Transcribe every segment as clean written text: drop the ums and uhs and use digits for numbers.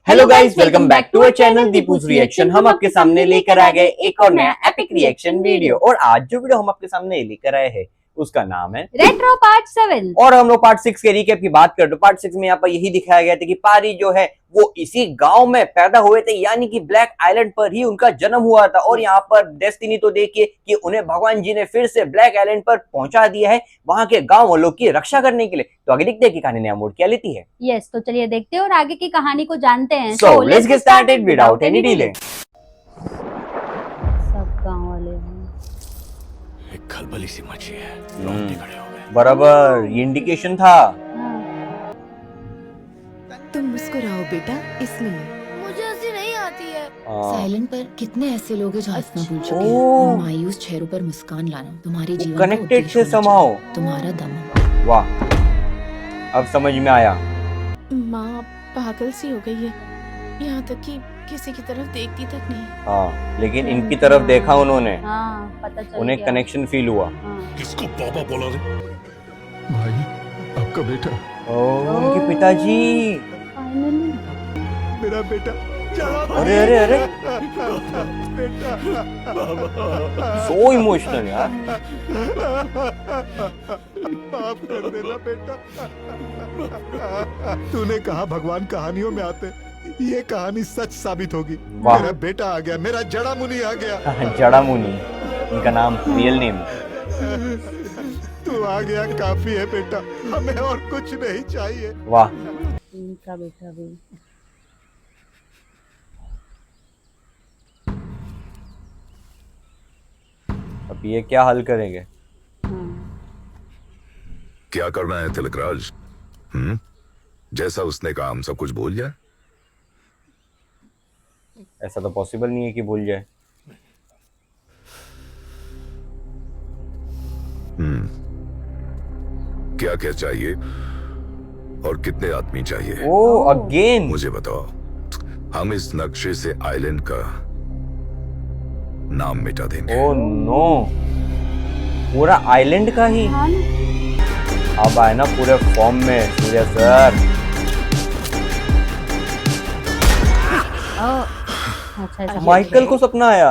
Hello guys, welcome back to our channel Deepu's reaction. हम आपके सामने लेकर आ गए एक और नया एपिक रिएक्शन वीडियो। और आज जो वीडियो हम आपके सामने लेकर आए हैं उसका नाम है रेट्रो पार्ट 7। और हम लोग पार्ट 6 के रिकैप की बात करें तो पार्ट 6 में यहाँ पर यही दिखाया गया था कि पारी जो है वो इसी गांव में पैदा हुए थे, यानी कि ब्लैक आइलैंड पर ही उनका जन्म हुआ था। और यहाँ पर डेस्टिनी तो देखिए कि उन्हें भगवान जी ने फिर से ब्लैक आइलैंड पर पहुंचा दिया है वहां के गांव वालों की रक्षा करने के लिए। तो आगे देखते हैं कि कहानी नया मोड़ क्या लेती है। यस, तो चलिए देखते हैं और आगे की कहानी को जानते हैं। So let's get started without any delay. सब गांव वाले हैं। एक खलबली सी मची है, रोंगटे खड़े हो गए। बराबर, ये इंडिकेशन था। तुम मुस्कुराओ बेटा, इसलिए मुझे हंसी नहीं आती है। साइलेंट पर कितने ऐसे लोग हैं जो हंसना भूल चुके हैं। ओह। उन मायूस चेहरों पर मुस्कान लाना तुम्हारे जीवन का कनेक्टेड उद्देश्य से होना समाओ। चाहिए। तुम्हारा दम। वाह, अब समझ में आया। माँ पागल सी हो गई है, यहाँ तक कि किसी की तरफ देखती तक नहीं। हाँ, लेकिन इनकी तरफ देखा उन्होंने, हाँ, पता चल उन्हें गया। कनेक्शन फील हुआ। हाँ। किसको पापा बोला रे? भाई, आपका बेटा। ओह, उनके पिताजी। फाइनली मेरा बेटा। अरे अरे अरे, बेटा। सो इमोशनल यार। माफ कर देना बेटा। तूने कहा भगवान कहानियों में आते, ये कहानी सच साबित होगी। वाह। मेरा बेटा आ गया, मेरा जड़ा मुनि आ गया। जड़ा मुनि, इनका नाम, रियल नेम। तू आ गया काफी है बेटा, हमें और कुछ नहीं चाहिए। वाह, इनका बेटा भी। अब ये क्या हल करेंगे? क्या करना है तिलकराज? जैसा उसने कहा हम सब कुछ भूल जाए। ऐसा तो पॉसिबल नहीं है कि भूल जाए। क्या क्या चाहिए और कितने आदमी चाहिए? ओ अगेन, मुझे बताओ, हम इस नक्शे से आइलैंड का नाम मिटा देंगे। ओ नो, पूरा आइलैंड का ही। हाँ ना? अब आए ना पूरे फॉर्म में सूर्य सर। अच्छा अच्छा। माइकल को सपना आया।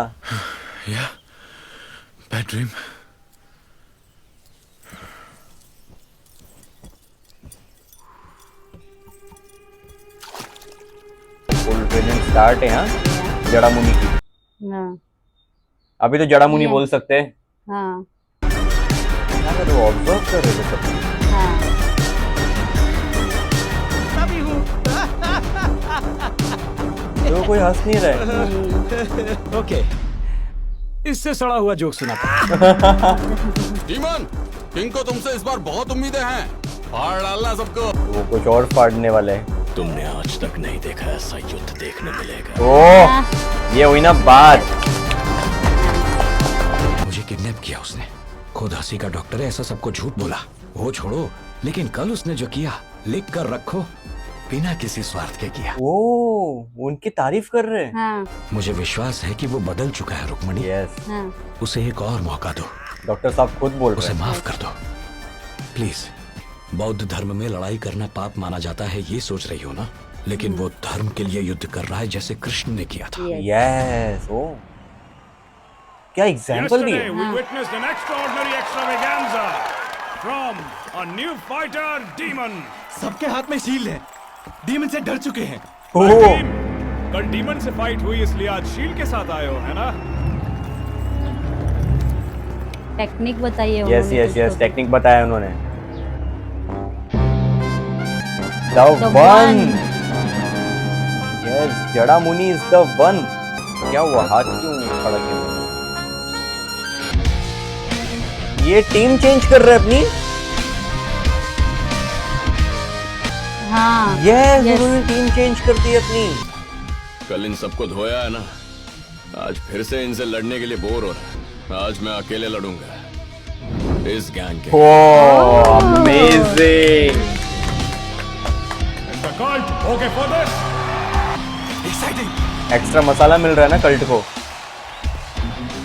या bad dream. Full training start है। हाँ, जड़ा मुनि की। हाँ, अभी तो जड़ा मुनि ये। बोल सकते हैं। हाँ, क्या कर रहे हो? ऑब्जर्व कर रहे हो सब। हाँ। तो कोई हंस नहीं रहा। ओके, इससे सड़ा हुआ जोक सुनाता। डीमन, किंग को तुमसे इस बार बहुत उम्मीदें हैं। फाड़ डालना सबको। वो कुछ और फाड़ने वाला है। तुमने आज तक नहीं देखा ऐसा युद्ध देखने मिलेगा। ओह, ये हुई ना बात। मुझे किडनैप किया उसने, खुद हंसी का डॉक्टर है, ऐसा सबको झूठ बोला। वो छोड़ो, लेकिन कल उसने जो किया, लिख कर रखो, बिना किसी स्वार्थ के किया। ओह, उनकी तारीफ कर रहे हैं। हाँ, मुझे विश्वास है कि वो बदल चुका है रुक्मणी। यस, हाँ। उसे एक और मौका दो, डॉक्टर साहब खुद बोल रहे उसे हैं। माफ कर दो प्लीज। बौद्ध धर्म में लड़ाई करना पाप माना जाता है, ये सोच रही हो ना? लेकिन वो धर्म के लिए युद्ध कर रहा है जैसे कृष्ण ने किया था। यस, ओ क्या एग्जांपल दिए। Yesterday, we witnessed an extraordinary extravaganza from a new fighter, Demon. सबके हाथ में शील्ड है, डीमन से डर चुके हैं। ओह, टीम, कल डीमन से फाइट हुई इसलिए आज शील्ड के साथ आए हो, है ना? टेक्निक बताइए। यस उन्होंने यस कुछ यस, तो। टेक्निक बताया उन्होंने। The The one. one. Yes, जड़ा मुनि इज द वन। क्या हुआ, हाथ क्यों खड़ा किया? ये टीम चेंज कर रहे हैं अपनी। हाँ, यस, yes. उन्होंने टीम चेंज कर दी अपनी। कल इन सबको धोया है ना, आज फिर से इनसे लड़ने के लिए बोर हो रहा है। आज मैं अकेले लड़ूंगा इस गैंग के। Oh, amazing. Is the cult okay for this? Extra मसाला मिल रहा है ना कल्ट को।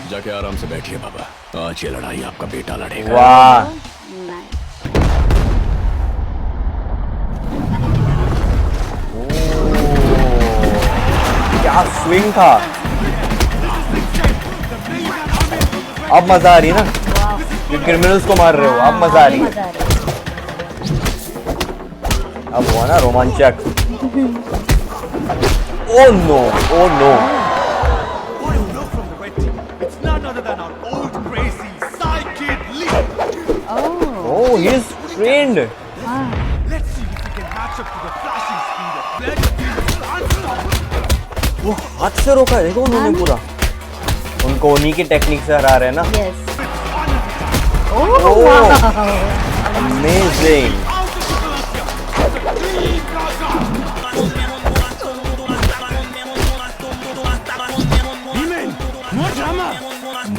जाके आराम से बैठिए बाबा, आज ये लड़ाई आपका बेटा लड़ेगा। वाह, Nice. क्या स्विंग था। अब मजा आ रही है ना, क्रिमिनल्स को मार रहे हो, अब मजा आ रही है। मजा आ रही है। अब हुआ ना रोमांचक। Oh no, oh no. Oh, he is trained. वो हाथ से रोका है, देखो उन्होंने पूरा। उनको उन्हीं की टेक्निक से हरा रहे हैं ना। यस। Oh, amazing.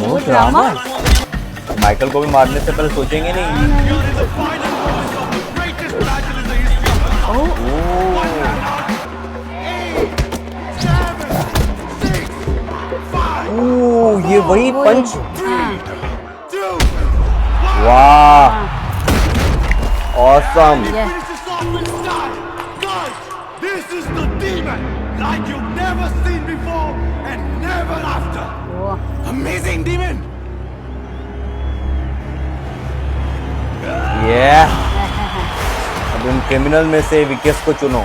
वो ड्रामा। माइकल को भी मारने से पहले सोचेंगे नहीं। ओह, ये वही पंच। वाह, awesome. This is the demon, like you've never seen before and never after. Amazing demon. Yeah. अब उन क्रिमिनल में से विकेस को चुनो।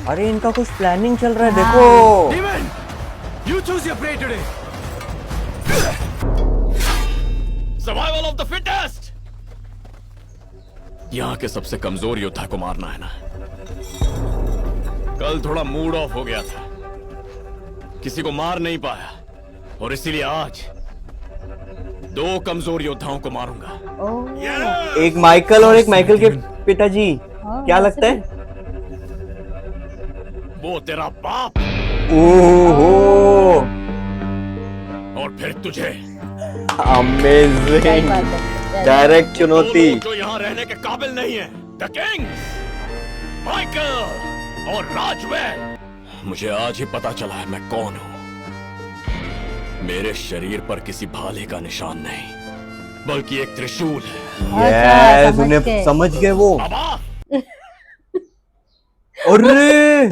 अरे इनका कुछ प्लानिंग चल रहा है, देखो। Demon, you choose your prey today. Survival of the fittest. यहाँ के सबसे कमजोर योद्धा को मारना है ना। कल थोड़ा मूड ऑफ हो गया था, किसी को मार नहीं पाया, और इसीलिए आज 2 कमजोर योद्धाओं को मारूंगा। एक माइकल और एक माइकल के पिताजी। क्या लगता है? वो तेरा बाप ओहो, और फिर तुझे। अमेजिंग, डायरेक्ट चुनौती। जो यहाँ रहने के काबिल नहीं है। द किंग्स, माइकल और राजवेल। मुझे आज ही पता चला है मैं कौन हूँ। मेरे शरीर पर किसी भाले का निशान नहीं, बल्कि एक त्रिशूल है। यस, उन्हें समझ गए वो। अरे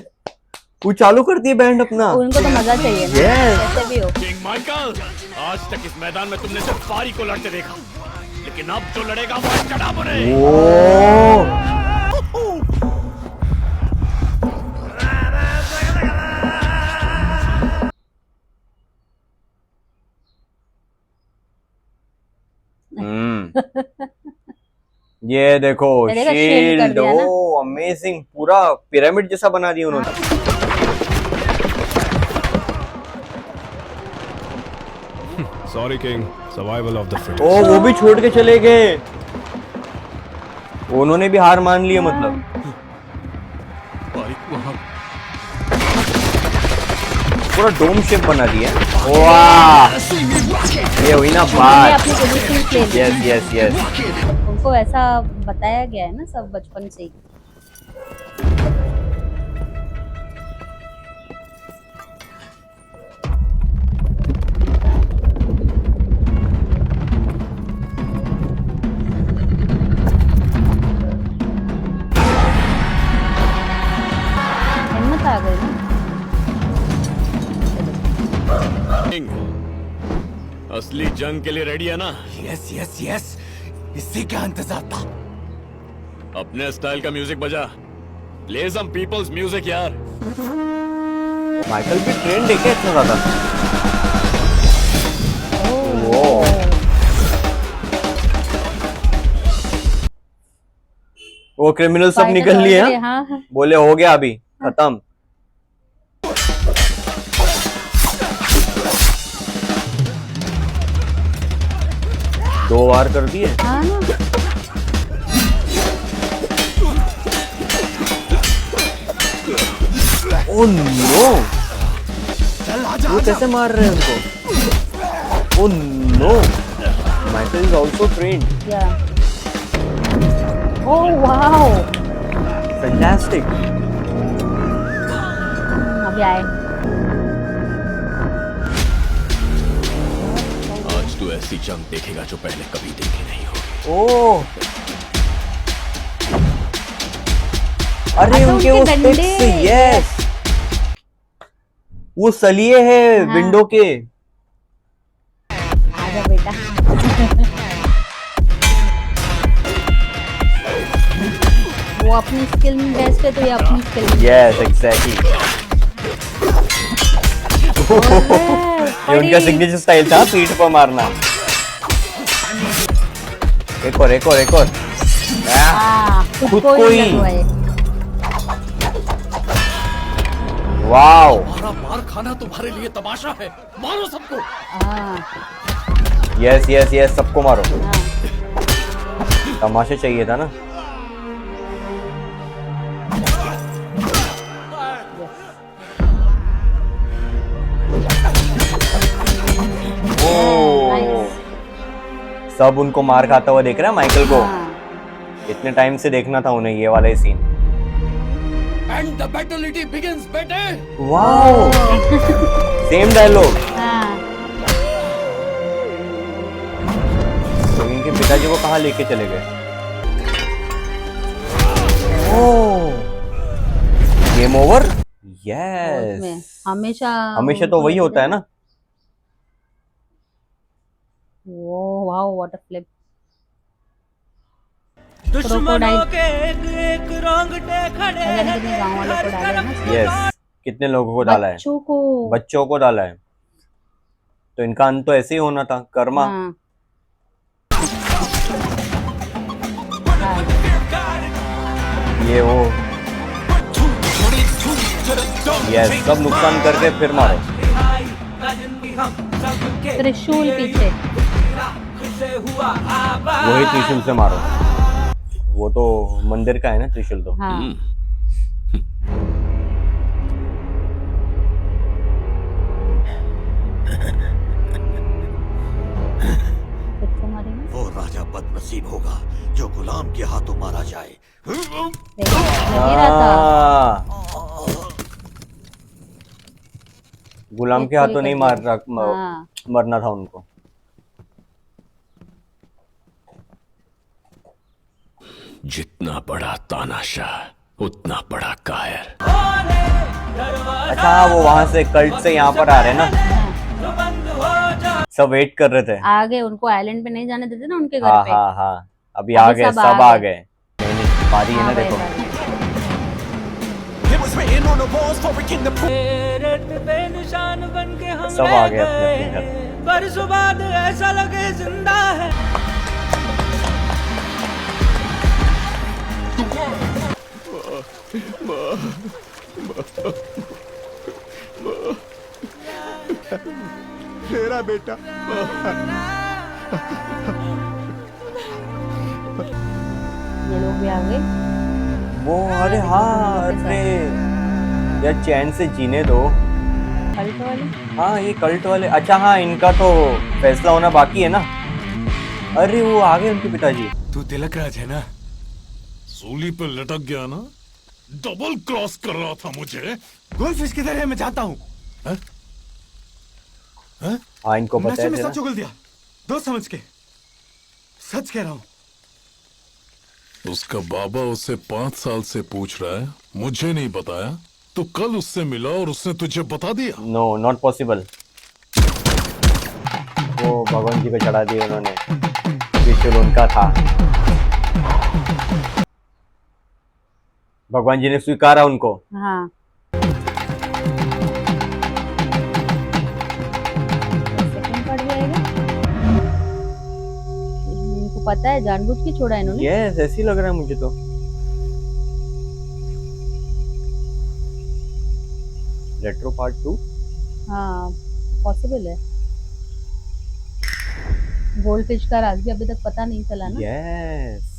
वो चालू करती है बैंड अपना। उनको तो मजा चाहिए ना, कैसे भी हो। किंग माइकल, आज तक इस मैदान में तुमने सिर्फ पारी को लड़ते देखा, लेकिन अब जो लड़ेगा वो कड़ाबो है। ये देखो shield कर शील्ड। दिया ना। ओ अमेजिंग, पूरा पिरामिड जैसा बना दिया उन्होंने। Sorry, King. Survival of the fittest. ओ वो भी छोड़ के चले गए, उन्होंने भी हार मान लिया मतलब। पूरा डोम शेप बना दिया। वाह, ये हुई ना बात। अपनी पोजीशन ले ली। Yes yes yes. उनको ऐसा बताया गया है ना सब बचपन से ही। हिम्मत आ गई ना। किंग, असली जंग के लिए रेडी है ना? यस यस यस, इसी का इंतजार था। अपने स्टाइल का म्यूजिक बजा, प्ले सम पीपल्स म्यूजिक यार। माइकल भी ट्रेंड है क्या इतना ज्यादा? वो वो क्रिमिनल सब निकल लिए हैं? हाँ। बोले हो गया अभी खत्म। दो वार कर दिए। हाँ ना। ओह नो, वो कैसे मार रहे हैं उनको? Oh no, Michael is also trained. या ओह वाओ, फैंटास्टिक। आज तू तू ऐसी जंग देखेगा जो पहले कभी देखी नहीं होगी। ओ अरे अच्छा, उनके वो उनके डंडे, स्टिक्स, यस वो सलिए है हाँ। विंडो के। आजा बेटा। वो अपनी स्किल में बेस्ट है तो ये अपनी स्किल में यस एग्जैक्टली। ये उनका सिग्नेचर स्टाइल था, पीठ पर मारना। एक और एक और एक और। खुद को ही। वाओ हमारा मार खाना तुम्हारे लिए तमाशा है, मारो सबको। यस यस यस, सबको मारो। तमाशा चाहिए था ना। सब उनको मार खाता हुआ देख रहा है माइकल को। इतने टाइम से देखना था उन्हें ये वाला ही सीन। एंड द बैटलिटी बिगिंस बेटे। Wow same dialogue. तो इनके पिताजी को कहाँ लेके चले गए? ओह गेम ओवर। यस हमेशा हमेशा तो वही होता है ना। Wow what a flip. दुश्मनों के एक रोंगटे खड़े हैं। गाँव वालों को डाला है ना। यस कितने लोगों को डाला है? बच्चों को डाला है। तो इनका अंत तो ऐसे ही होना था, कर्मा। ये वो यस सब नुकसान करके फिर मारो। त्रिशूल पीछे, वही त्रिशूल से मारो। वो तो मंदिर का है ना त्रिशूल तो। हाँ। वो राजा बदनसीब होगा जो गुलाम के हाथों मारा जाए। गुलाम के हाथों नहीं मरना था उनको। जितना बड़ा तानाशाह उतना बड़ा कायर। अच्छा वो वहां से कल्ट से यहाँ पर आ रहे हैं ना, सब वेट कर रहे थे। आगे उनको आइलैंड पे नहीं जाने देते ना उनके घर पे। हाँ हाँ अभी आ गए, सब आ गए। नहीं बारी है ना, देखो सब आ गए अपने घर। बरसों बाद ऐसा लगे जिंदा है। मेरा बेटा। ये लोग भी आ गए। वो अरे हाँ अरे यार चैन से जीने दो। कल्ट वाले? हाँ ये कल्ट वाले। अच्छा हाँ इनका तो फैसला होना बाकी है ना। अरे वो आ गए उनके पिताजी। तू तिलक राज है ना, सूली पे लटक गया ना, डबल क्रॉस कर रहा था मुझे। गोल्डफिश किधर है मैं जानता हूँ। हाँ इनको पता है। सच उगल दिया दोस्त समझ के, सच कह रहा हूँ। उसका बाबा उसे 5 साल से पूछ रहा है, मुझे नहीं बताया, तो कल उससे मिला और उसने तुझे बता दिया। No not possible. वो भगवान जी को चढ़ा दिया उन्होंने, त्रिशूल उनका था। भगवान जी ने स्वीकारा उनको। हाँ इनको पता है, जानबूझ के छोड़ा इन्होंने। यस ऐसे ही लग रहा है मुझे तो। रेट्रो पार्ट 2 हाँ पॉसिबल है। गोल्डफिश का राज भी अभी तक पता नहीं चला ना। यस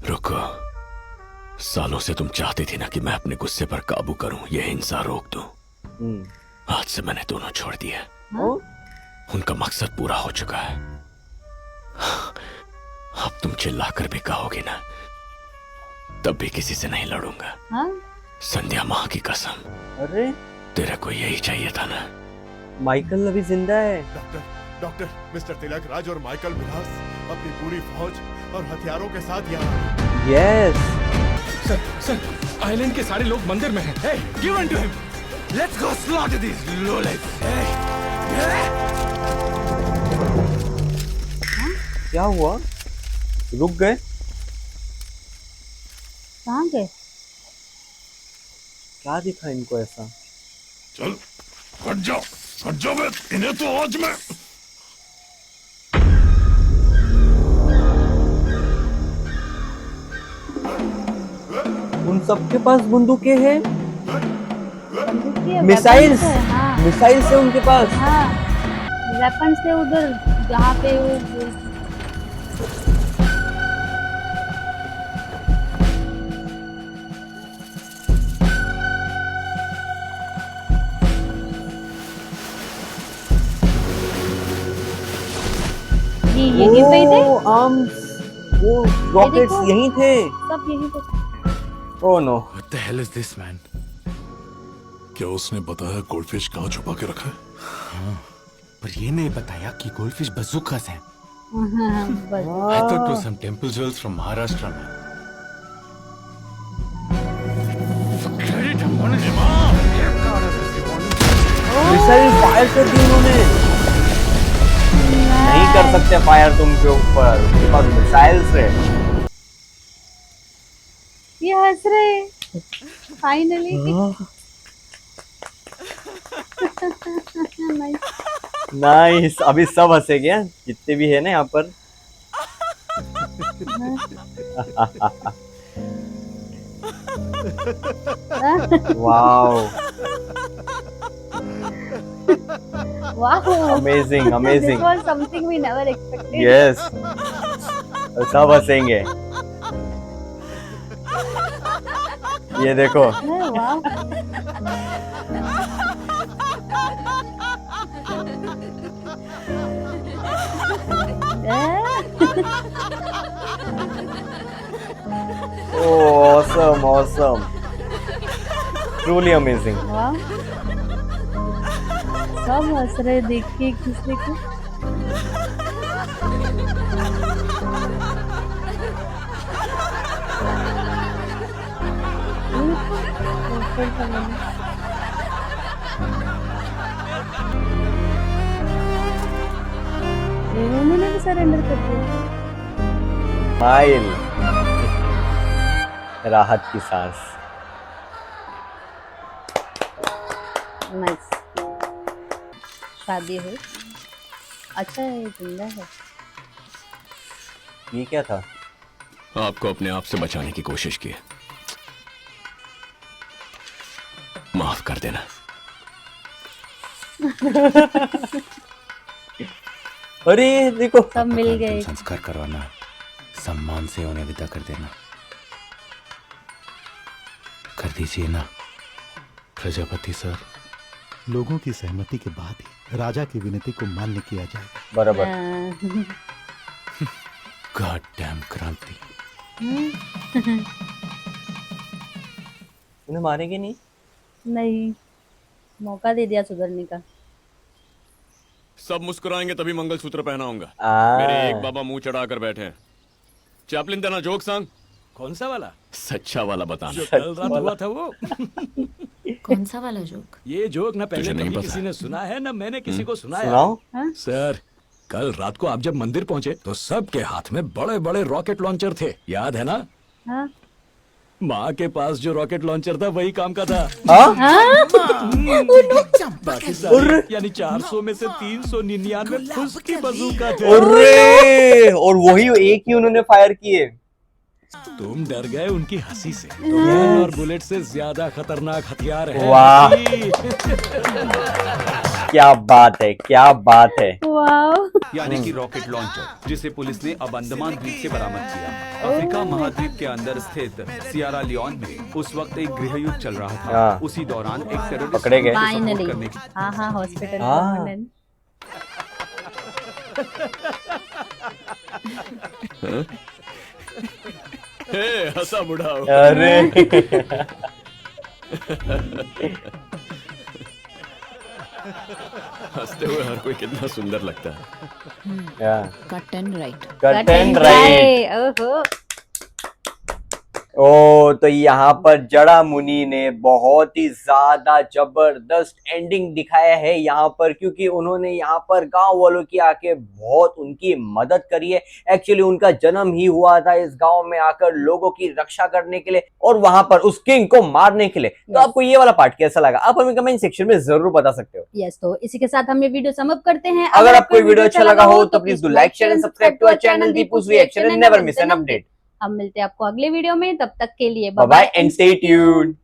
रुको, सालों से तुम चाहती थी ना कि मैं अपने गुस्से पर काबू करूं, यह हिंसा रोक दूं। आज से मैंने दोनों छोड़ दिया। उनका मकसद पूरा हो चुका है। अब तुम चिल्लाकर भी कहोगे ना, तब भी किसी से नहीं लड़ूंगा। हाँ? संध्या माँ की कसम। अरे तेरे को यही चाहिए था ना, माइकल अभी जिंदा है। डॉक्टर मिस्टर तिलक राज और माइकल मिरास अपनी पूरी फौज और हथियारों के साथ यहाँ यस सर आइलैंड के सारे लोग मंदिर में हैं। Hey, give one to him. Let's go slaughter these lowlifes. क्या हुआ? रुक गए? कहाँ गए? क्या दिखा इनको ऐसा? चल हट जाओ बे, इन्हें तो आज मैं उन सबके पास बंदूकें हैं, बंदूक है, मिसाइल्स, weapons है, हाँ मिसाइल्स है उनके पास। हाँ वेपन्स से उधर जहाँ पे वो ये यहीं पे ही थे, आर्म्स, वो रॉकेट्स देखो। यहीं थे। सब यहीं पे थे। Oh no. What the hell is this man? क्या उसने बताया गोल्डफिश कहाँ छुपा के रखा है? पर ये नहीं बताया कि गोल्डफिश बज़ूकास हैं। बस I thought it was some temple jewels from Maharashtra, man. Missile fire कर दी उन्होंने। नहीं कर सकते फायर तुमके ऊपर, उनके पास मिसाइल्स है। ये हंस रहे फाइनली। नाइस, अभी सब हंसेंगे हैं, जितने भी है ना यहाँ पर। वाओ वाह amazing amazing. This was something we never expected. Yes, सब हंसेंगे। ये देखो, वाह awesome, awesome, truly amazing. वाह सब हंस रहे देख के एक दूसरे को। उन्होंने भी सरेंडर कर दिया। स्माइल, राहत की सांस। नाइस, शादी हुई। अच्छा है, ये जिंदा है। ये क्या था? आपको अपने आप से बचाने की कोशिश की। माफ कर देना। अरे देखो, सब मिल गए। संस्कार करवाना, सम्मान से उन्हें विदा कर देना। कर दीजिए ना प्रजापति सर। लोगों की सहमति के बाद ही राजा की विनती को मान्य किया जाएगा। बराबर। गॉड डैम क्रांति। उन्हें मारेंगे नहीं? नहीं, मौका दे दिया सुधरने का। सब मुस्कुराएंगे तभी मंगलसूत्र पहनाऊंगा। आ। मेरे एक बाबा मुंह चढ़ाकर बैठे हैं। चैपलिन देना जोक सांग। कौन सा वाला? सच्चा वाला बताना। जो कल रात हुआ था वो। कौन सा वाला जोक? ये जोक ना पहले तुझे नहीं कभी पता किसी ने सुना है ना मैंने किसी को सुनाया। सुनाओ। सर, कल रात को आप जब मंदिर पहुंचे तो सबके हाथ में बड़े बड़े रॉकेट लॉन्चर थे, याद है ना? हाँ? माँ के पास जो रॉकेट लॉन्चर था वही काम का था। बाकी सारे यानी 400 में से 399 फुसकी बंदूका थे। अरे, और वही एक ही उन्होंने फायर किए। तुम डर गए उनकी हंसी से। गन और बुलेट से ज्यादा खतरनाक हथियार है वाह। हंसी। क्या बात है, क्या बात है। यानी कि रॉकेट लॉन्चर, जिसे पुलिस ने अब अंडमान द्वीप से बरामद किया। अफ्रीका महाद्वीप के अंदर स्थित सियरा लियोन में उस वक्त एक गृह युद्ध चल रहा था। हाँ। उसी दौरान एक टेररिस्ट पकड़े गए। सपोर्ट करने की हाँ हाँ हॉस्पिटल। हंसा बुढ़ा। अरे हंसते हुए हर कोई कितना सुंदर लगता है। Cut and right. Cut and right. ओहो। ओ तो यहाँ पर जड़ा मुनि ने बहुत ही ज्यादा जबरदस्त एंडिंग दिखाया है यहाँ पर, क्योंकि उन्होंने यहाँ पर गांव वालों की आके बहुत उनकी मदद करी है। एक्चुअली उनका जन्म ही हुआ था इस गांव में आकर लोगों की रक्षा करने के लिए और वहां पर उस किंग को मारने के लिए। तो आपको ये वाला पार्ट कैसा लगा आप हमें कमेंट सेक्शन में जरूर बता सकते हो। यस, तो इसी के साथ हम ये वीडियो सम अप करते हैं। अगर आपको वीडियो अच्छा लगा हो तो please do like share and subscribe to our channel Deepu's reaction and never miss an update. हम मिलते हैं आपको अगले वीडियो में, तब तक के लिए bye bye and stay tuned.